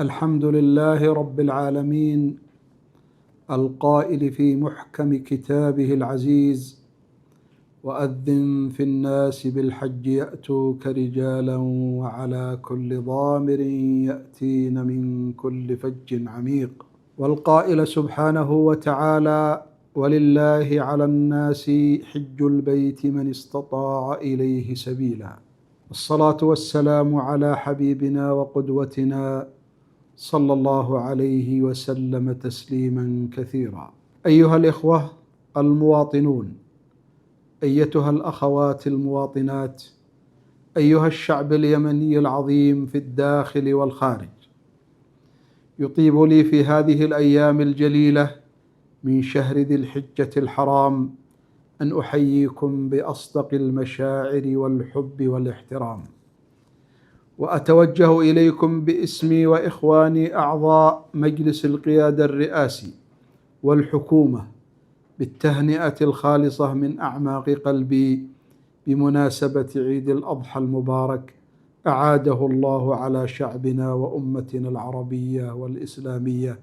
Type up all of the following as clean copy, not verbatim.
الحمد لله رب العالمين القائل في محكم كتابه العزيز: وأذن في الناس بالحج يأتوك رجالا وعلى كل ضامر يأتين من كل فج عميق. والقائل سبحانه وتعالى: ولله على الناس حج البيت من استطاع إليه سبيلا. والصلاة والسلام على حبيبنا وقدوتنا صلى الله عليه وسلم تسليما كثيرا. أيها الإخوة المواطنون، أيتها الأخوات المواطنات، أيها الشعب اليمني العظيم في الداخل والخارج، يطيب لي في هذه الأيام الجليلة من شهر ذي الحجة الحرام أن أحييكم بأصدق المشاعر والحب والاحترام، وأتوجه إليكم باسمي وإخواني أعضاء مجلس القيادة الرئاسي والحكومة بالتهنئة الخالصة من أعماق قلبي بمناسبة عيد الأضحى المبارك، أعاده الله على شعبنا وأمتنا العربية والإسلامية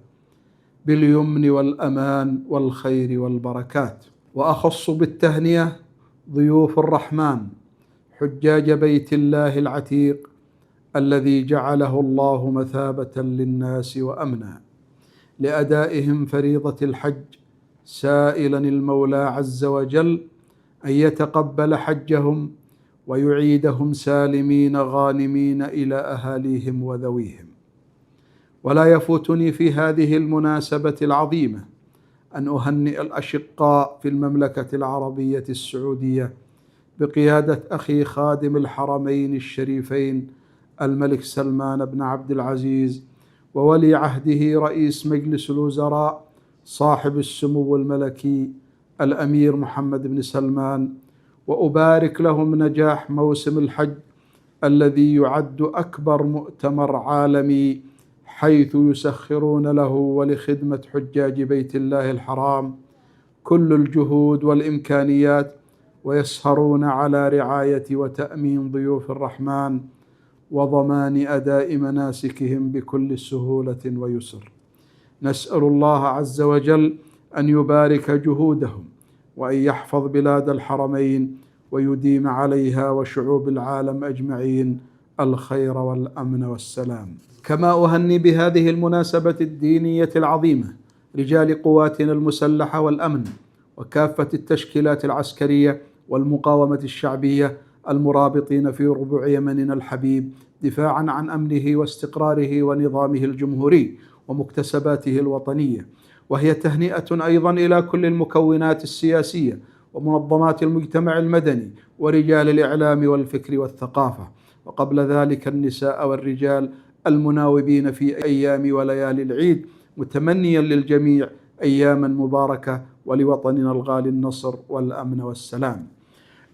باليمن والأمان والخير والبركات. وأخص بالتهنئة ضيوف الرحمن حجاج بيت الله العتيق الذي جعله الله مثابة للناس وأمنا لأدائهم فريضة الحج، سائلا المولى عز وجل أن يتقبل حجهم ويعيدهم سالمين غانمين إلى أهاليهم وذويهم. ولا يفوتني في هذه المناسبة العظيمة أن أهنئ الأشقاء في المملكة العربية السعودية بقيادة أخي خادم الحرمين الشريفين الملك سلمان بن عبد العزيز وولي عهده رئيس مجلس الوزراء صاحب السمو الملكي الأمير محمد بن سلمان، وأبارك لهم نجاح موسم الحج الذي يعد أكبر مؤتمر عالمي، حيث يسخرون له ولخدمة حجاج بيت الله الحرام كل الجهود والإمكانيات، ويسهرون على رعاية وتأمين ضيوف الرحمن وضمان أداء مناسكهم بكل سهولة ويسر. نسأل الله عز وجل أن يبارك جهودهم وأن يحفظ بلاد الحرمين ويديم عليها وشعوب العالم أجمعين الخير والأمن والسلام. كما أهني بهذه المناسبة الدينية العظيمة رجال قواتنا المسلحة والأمن وكافة التشكيلات العسكرية والمقاومة الشعبية المرابطين في ربوع يمننا الحبيب دفاعا عن أمنه واستقراره ونظامه الجمهوري ومكتسباته الوطنية. وهي تهنئة أيضا إلى كل المكونات السياسية ومنظمات المجتمع المدني ورجال الإعلام والفكر والثقافة، وقبل ذلك النساء والرجال المناوبين في أيام وليالي العيد، متمنيا للجميع أياما مباركة ولوطننا الغالي النصر والأمن والسلام.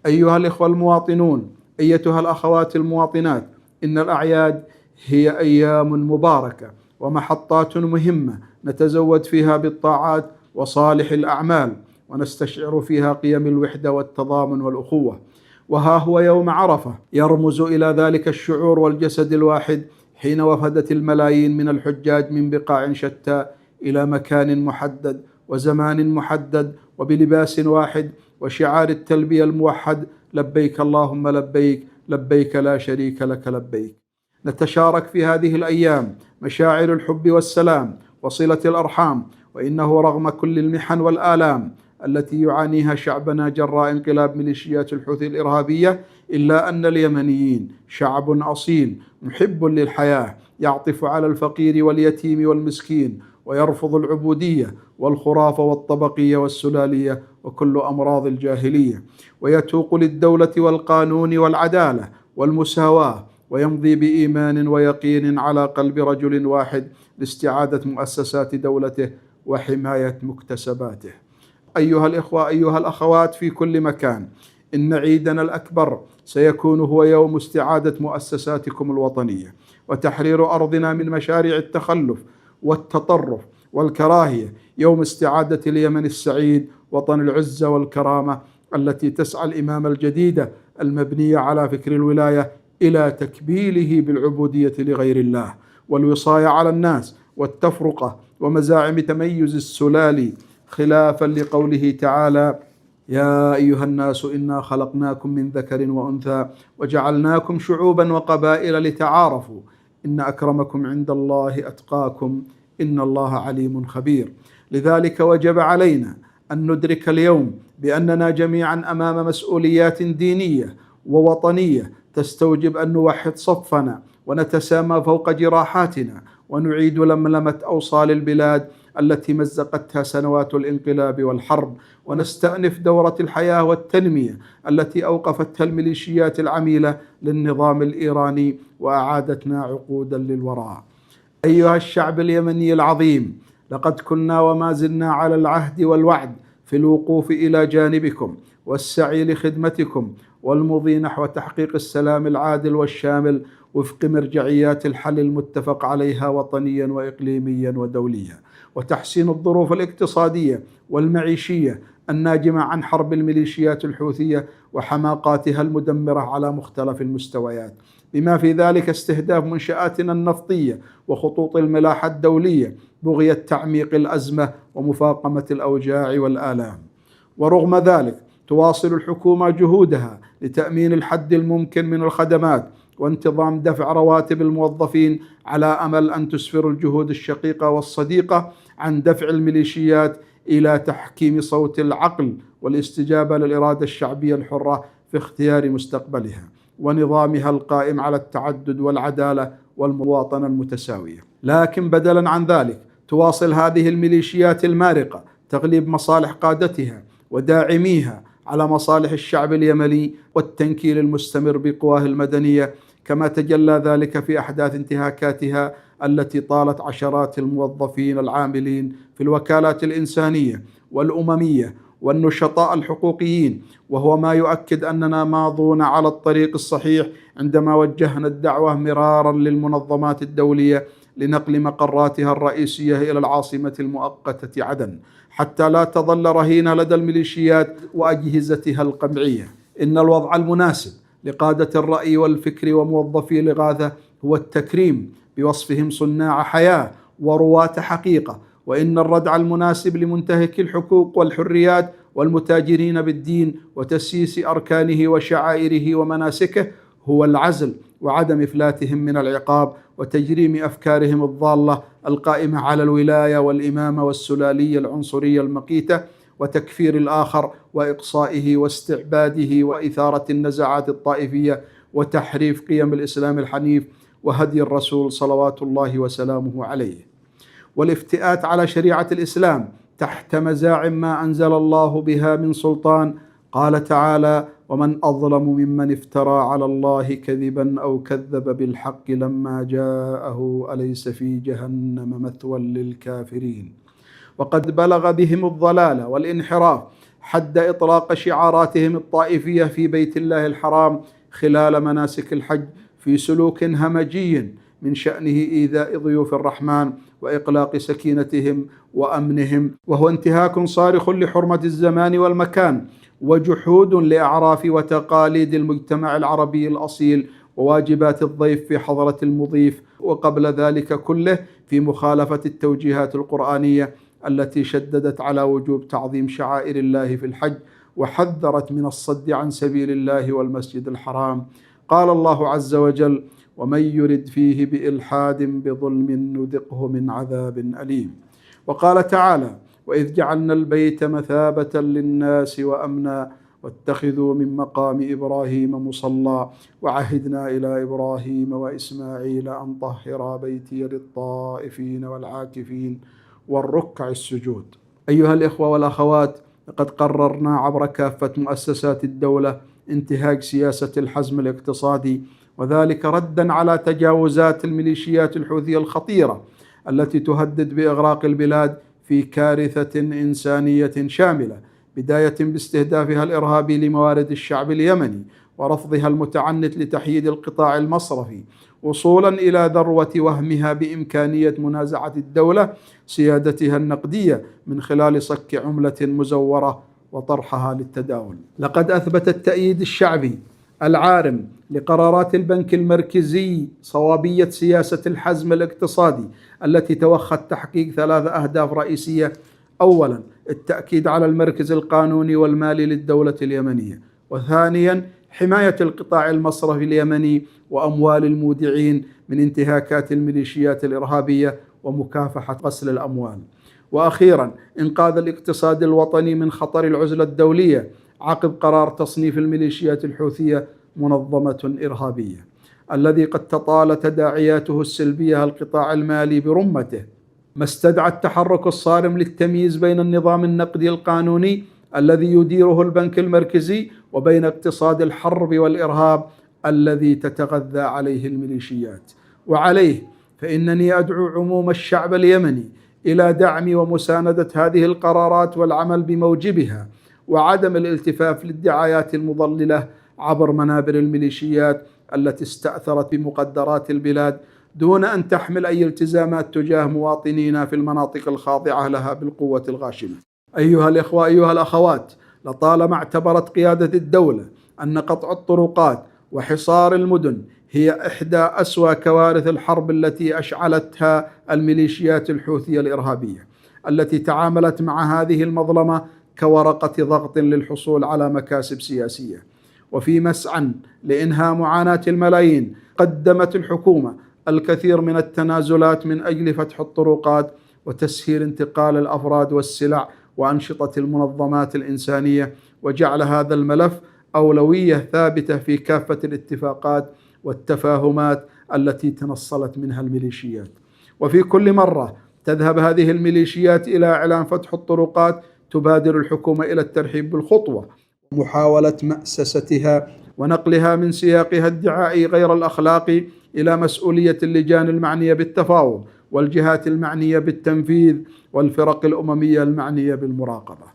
أيها الإخوة المواطنون، أيتها الأخوات المواطنات، إن الأعياد هي أيام مباركة ومحطات مهمة نتزود فيها بالطاعات وصالح الأعمال، ونستشعر فيها قيم الوحدة والتضامن والأخوة. وها هو يوم عرفة يرمز إلى ذلك الشعور والجسد الواحد حين وفدت الملايين من الحجاج من بقاع شتى إلى مكان محدد وزمان محدد وبلباس واحد وشعار التلبية الموحد: لبيك اللهم لبيك، لبيك لا شريك لك لبيك. نتشارك في هذه الأيام مشاعر الحب والسلام وصلة الأرحام، وإنه رغم كل المحن والآلام التي يعانيها شعبنا جراء انقلاب ميليشيات الحوثي الإرهابية، إلا أن اليمنيين شعب أصيل محب للحياة، يعطف على الفقير واليتيم والمسكين، ويرفض العبودية والخرافة والطبقية والسلالية وكل أمراض الجاهلية، ويتوق للدولة والقانون والعدالة والمساواة، ويمضي بإيمان ويقين على قلب رجل واحد لاستعادة مؤسسات دولته وحماية مكتسباته. أيها الإخوة، أيها الأخوات في كل مكان، إن عيدنا الأكبر سيكون هو يوم استعادة مؤسساتكم الوطنية وتحرير أرضنا من مشاريع التخلف والتطرف والكراهية، يوم استعادة اليمن السعيد وطن العزة والكرامة التي تسعى الإمامة الجديدة المبنية على فكر الولاية إلى تكبيله بالعبودية لغير الله والوصاية على الناس والتفرقة ومزاعم تميز السلال، خلافا لقوله تعالى: يا أيها الناس إنا خلقناكم من ذكر وأنثى وجعلناكم شعوبا وقبائل لتعارفوا إن أكرمكم عند الله أتقاكم إن الله عليم خبير. لذلك وجب علينا أن ندرك اليوم بأننا جميعا أمام مسؤوليات دينية ووطنية تستوجب أن نوحد صفنا ونتسامى فوق جراحاتنا ونعيد لملمة أوصال البلاد التي مزقتها سنوات الانقلاب والحرب، ونستأنف دورة الحياة والتنمية التي أوقفتها الميليشيات العميلة للنظام الإيراني وأعادتنا عقودا للوراء. أيها الشعب اليمني العظيم، لقد كنا وما زلنا على العهد والوعد في الوقوف إلى جانبكم والسعي لخدمتكم والمضي نحو تحقيق السلام العادل والشامل وفق مرجعيات الحل المتفق عليها وطنيا وإقليميا ودوليا، وتحسين الظروف الاقتصادية والمعيشية الناجمة عن حرب الميليشيات الحوثية وحماقاتها المدمرة على مختلف المستويات، بما في ذلك استهداف منشآتنا النفطية وخطوط الملاحة الدولية بغية تعميق الأزمة ومفاقمة الأوجاع والآلام. ورغم ذلك تواصل الحكومة جهودها لتأمين الحد الممكن من الخدمات وانتظام دفع رواتب الموظفين، على أمل أن تسفر الجهود الشقيقة والصديقة عن دفع الميليشيات إلى تحكيم صوت العقل والاستجابة للإرادة الشعبية الحرة في اختيار مستقبلها ونظامها القائم على التعدد والعدالة والمواطنة المتساوية. لكن بدلا عن ذلك تواصل هذه الميليشيات المارقة تغليب مصالح قادتها وداعميها على مصالح الشعب اليمني والتنكيل المستمر بقواه المدنية، كما تجلى ذلك في أحداث انتهاكاتها التي طالت عشرات الموظفين العاملين في الوكالات الإنسانية والأممية والنشطاء الحقوقيين، وهو ما يؤكد أننا ماضون على الطريق الصحيح عندما وجهنا الدعوة مرارا للمنظمات الدولية لنقل مقراتها الرئيسية إلى العاصمة المؤقتة عدن حتى لا تظل رهينة لدى الميليشيات وأجهزتها القمعية. إن الوضع المناسب لقادة الرأي والفكر وموظفي الإغاثة هو التكريم بوصفهم صناع حياة ورواة حقيقة، وإن الردع المناسب لمنتهك الحقوق والحريات والمتاجرين بالدين وتسييس أركانه وشعائره ومناسكه هو العزل وعدم إفلاتهم من العقاب وتجريم أفكارهم الضالة القائمة على الولاية والإمامة والسلالية العنصرية المقيتة وتكفير الآخر وإقصائه واستعباده وإثارة النزاعات الطائفية وتحريف قيم الإسلام الحنيف وهدي الرسول صلوات الله وسلامه عليه، والافتئات على شريعة الإسلام تحت مزاعم ما أنزل الله بها من سلطان. قال تعالى: ومن أظلم ممن افترى على الله كذبا أو كذب بالحق لما جاءه أليس في جهنم مثوى للكافرين. وقد بلغ بهم الضلال والانحراف حد إطلاق شعاراتهم الطائفية في بيت الله الحرام خلال مناسك الحج في سلوك همجي من شأنه إيذاء ضيوف الرحمن وإقلاق سكينتهم وأمنهم، وهو انتهاك صارخ لحرمة الزمان والمكان وجحود لأعراف وتقاليد المجتمع العربي الأصيل وواجبات الضيف في حضرة المضيف، وقبل ذلك كله في مخالفة التوجيهات القرآنية التي شددت على وجوب تعظيم شعائر الله في الحج وحذرت من الصد عن سبيل الله والمسجد الحرام. قال الله عز وجل: ومن يرد فيه بإلحاد بظلم نذقه من عذاب أليم. وقال تعالى: وإذ جعلنا البيت مثابة للناس وأمنا واتخذوا من مقام إبراهيم مصلى وعهدنا إلى إبراهيم وإسماعيل أن طهرا بيتي للطائفين والعاكفين والركع السجود. أيها الإخوة والأخوات، لقد قررنا عبر كافة مؤسسات الدولة انتهاج سياسة الحزم الاقتصادي، وذلك ردا على تجاوزات الميليشيات الحوثية الخطيرة التي تهدد بإغراق البلاد في كارثة إنسانية شاملة، بداية باستهدافها الإرهابي لموارد الشعب اليمني ورفضها المتعنت لتحييد القطاع المصرفي، وصولا إلى ذروة وهمها بإمكانية منازعة الدولة سيادتها النقدية من خلال صك عملة مزورة وطرحها للتداول. لقد أثبت التأييد الشعبي العارم لقرارات البنك المركزي صوابية سياسة الحزم الاقتصادي التي توخت تحقيق 3 أهداف رئيسية. أولا، التأكيد على المركز القانوني والمالي للدولة اليمنية، وثانيا، حماية القطاع المصرفي اليمني وأموال المودعين من انتهاكات الميليشيات الإرهابية ومكافحة غسل الأموال، وأخيرا، إنقاذ الاقتصاد الوطني من خطر العزلة الدولية عقب قرار تصنيف الميليشيات الحوثية منظمة إرهابية، الذي قد تطال تداعياته السلبية القطاع المالي برمته، ما استدعى التحرك الصارم للتمييز بين النظام النقدي القانوني الذي يديره البنك المركزي وبين اقتصاد الحرب والإرهاب الذي تتغذى عليه الميليشيات. وعليه فإنني أدعو عموم الشعب اليمني إلى دعم ومساندة هذه القرارات والعمل بموجبها، وعدم الالتفاف للدعايات المضللة عبر منابر الميليشيات التي استأثرت بمقدرات البلاد دون أن تحمل أي التزامات تجاه مواطنينا في المناطق الخاضعة لها بالقوة الغاشمة. أيها الإخوة، أيها الأخوات، لطالما اعتبرت قيادة الدولة أن قطع الطرقات وحصار المدن هي إحدى أسوأ كوارث الحرب التي أشعلتها الميليشيات الحوثية الإرهابية، التي تعاملت مع هذه المظلمة كورقة ضغط للحصول على مكاسب سياسية. وفي مسعى لإنهاء معاناة الملايين، قدمت الحكومة الكثير من التنازلات من أجل فتح الطرقات وتسهيل انتقال الأفراد والسلع وأنشطة المنظمات الإنسانية، وجعل هذا الملف أولوية ثابتة في كافة الاتفاقات والتفاهمات التي تنصلت منها الميليشيات. وفي كل مرة تذهب هذه الميليشيات إلى إعلان فتح الطرقات تبادر الحكومة إلى الترحيب بالخطوة، محاولة مأسستها ونقلها من سياقها الدعائي غير الأخلاقي إلى مسؤولية اللجان المعنية بالتفاوض والجهات المعنية بالتنفيذ والفرق الأممية المعنية بالمراقبة.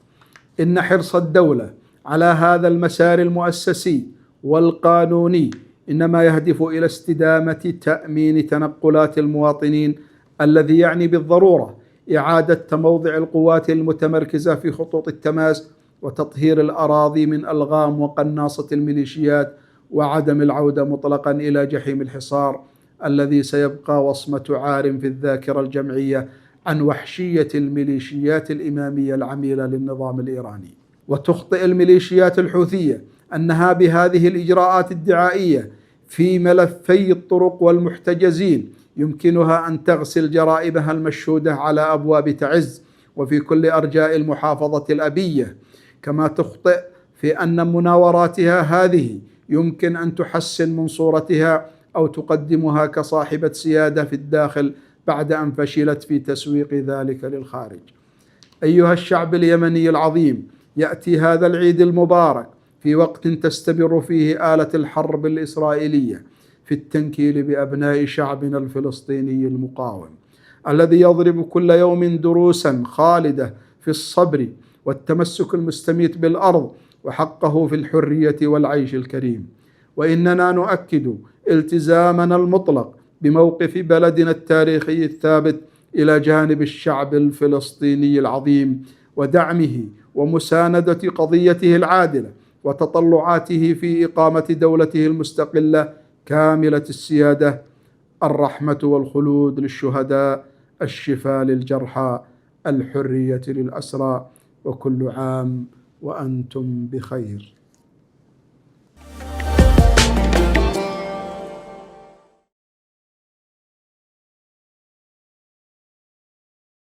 إن حرص الدولة على هذا المسار المؤسسي والقانوني إنما يهدف إلى استدامة تأمين تنقلات المواطنين، الذي يعني بالضرورة إعادة تموضع القوات المتمركزة في خطوط التماس وتطهير الأراضي من ألغام وقناصة الميليشيات، وعدم العودة مطلقا إلى جحيم الحصار الذي سيبقى وصمة عار في الذاكرة الجمعية عن وحشية الميليشيات الإمامية العميلة للنظام الإيراني. وتخطئ الميليشيات الحوثية أنها بهذه الإجراءات الدعائية في ملفي الطرق والمحتجزين يمكنها أن تغسل جرائمها المشهودة على أبواب تعز وفي كل أرجاء المحافظة الأبية، كما تخطئ في أن مناوراتها هذه يمكن أن تحسن من صورتها أو تقدمها كصاحبة سيادة في الداخل بعد أن فشلت في تسويق ذلك للخارج. أيها الشعب اليمني العظيم، يأتي هذا العيد المبارك في وقت تستمر فيه آلة الحرب الإسرائيلية في التنكيل بأبناء شعبنا الفلسطيني المقاوم، الذي يضرب كل يوم دروسا خالدة في الصبر والتمسك المستميت بالأرض وحقه في الحرية والعيش الكريم. وإننا نؤكد التزامنا المطلق بموقف بلدنا التاريخي الثابت إلى جانب الشعب الفلسطيني العظيم، ودعمه ومساندة قضيته العادلة وتطلعاته في إقامة دولته المستقلة كاملة السيادة. الرحمة والخلود للشهداء، الشفاء للجرحى، الحرية للأسرى، وكل عام وأنتم بخير.